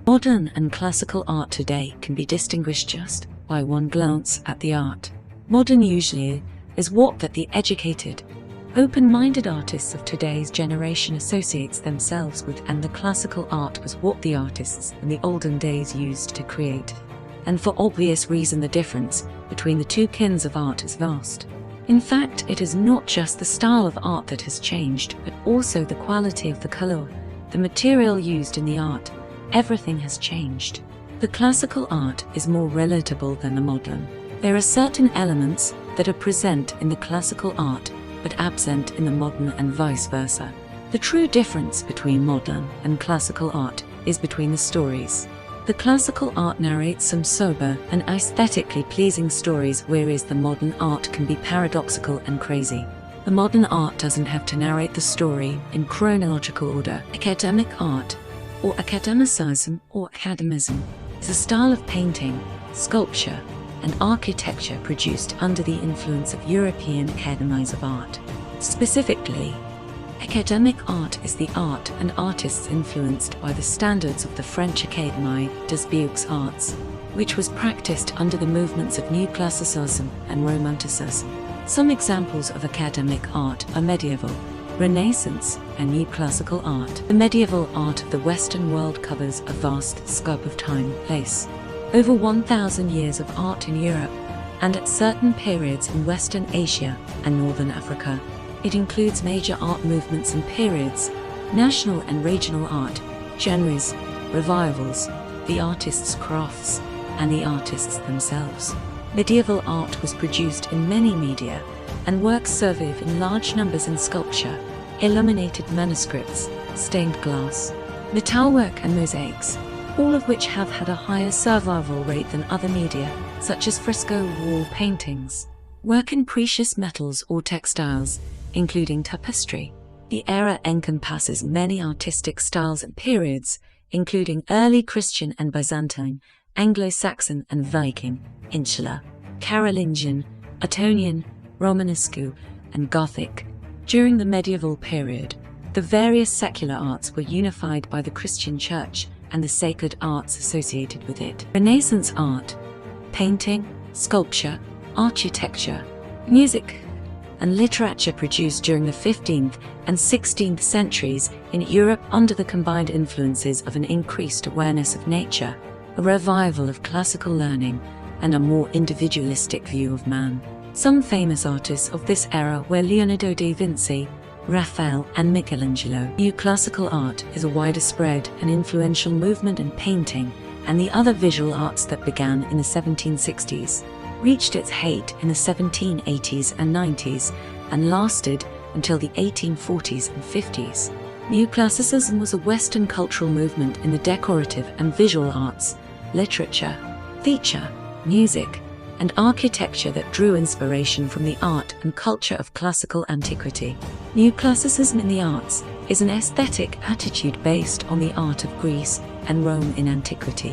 Modern and classical art today can be distinguished just by one glance at the art. Modern usually is what that the educated, open-minded artists of today's generation associates themselves with, and the classical art was what the artists in the olden days used to create. And for obvious reason, the difference between the two kinds of art is vast. In fact, it is not just the style of art that has changed, but also the quality of the color, the material used in the art. Everything has changed. The classical art is more relatable than the modern. There are certain elements that are present in the classical art but absent in the modern, and vice versa. The true difference between modern and classical art is between the stories. The classical art narrates some sober and aesthetically pleasing stories, whereas the modern art can be paradoxical and crazy. The modern art doesn't have to narrate the story in chronological order. Academic art, or academicism or academism, is a style of painting, sculpture, and architecture produced under the influence of European academies of art. Specifically, academic art is the art and artists influenced by the standards of the French Académie des Beaux-Arts, which was practiced under the movements of New Classicism and Romanticism. Some examples of academic art are medieval, Renaissance, and New Classical art. The medieval art of the Western world covers a vast scope of time, place. Over 1,000 years of art in Europe, and at certain periods in Western Asia and Northern Africa. It includes major art movements and periods, national and regional art, genres, revivals, the artists' crafts, and the artists themselves. Medieval art was produced in many media, and works survive in large numbers in sculpture, illuminated manuscripts, stained glass, metalwork and mosaics, all of which have had a higher survival rate than other media, such as fresco wall paintings, work in precious metals or textiles, including tapestry. The era encompasses many artistic styles and periods, including early Christian and Byzantine, Anglo-Saxon and Viking, Insular, Carolingian, Ottonian, Romanesque, and Gothic. During the medieval period, the various secular arts were unified by the Christian Church and the sacred arts associated with it. Renaissance art, painting, sculpture, architecture, music, and literature produced during the 15th and 16th centuries in Europe under the combined influences of an increased awareness of nature, a revival of classical learning, and a more individualistic view of man. Some famous artists of this era were Leonardo da Vinci, Raphael, and Michelangelo. New classical art is a wider spread and influential movement in painting and the other visual arts that began in the 1760s, reached its height in the 1780s and 90s, and lasted until the 1840s and 50s. New Classicism was a Western cultural movement in the decorative and visual arts, literature, theatre, music, and architecture that drew inspiration from the art and culture of classical antiquity. New Classicism in the arts is an aesthetic attitude based on the art of Greece and Rome in antiquity,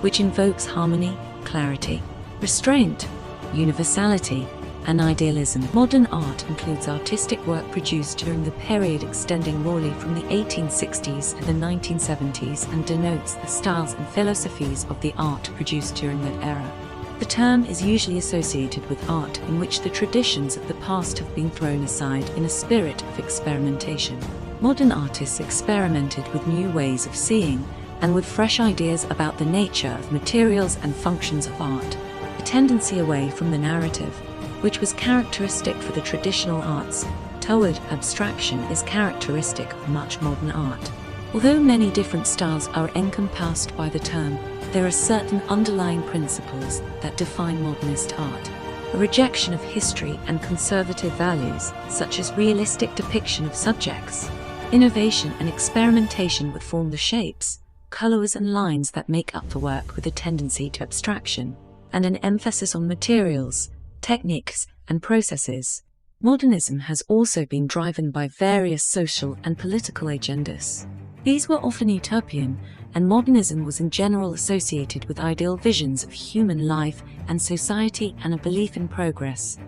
which invokes harmony, clarity, restraint, universality, and idealism. Modern art includes artistic work produced during the period extending morely from the 1860s to the 1970s and denotes the styles and philosophies of the art produced during that era. The term is usually associated with art in which the traditions of the past have been thrown aside in a spirit of experimentation. Modern artists experimented with new ways of seeing and with fresh ideas about the nature of materials and functions of art. A tendency away from the narrative, which was characteristic for the traditional arts, toward abstraction is characteristic of much modern art. Although many different styles are encompassed by the term, there are certain underlying principles that define modernist art. A rejection of history and conservative values, such as realistic depiction of subjects. Innovation and experimentation would form the shapes, colors and lines that make up the work with a tendency to abstraction, and an emphasis on materials, techniques, and processes. Modernism has also been driven by various social and political agendas. These were often utopian, and modernism was in general associated with ideal visions of human life and society and a belief in progress.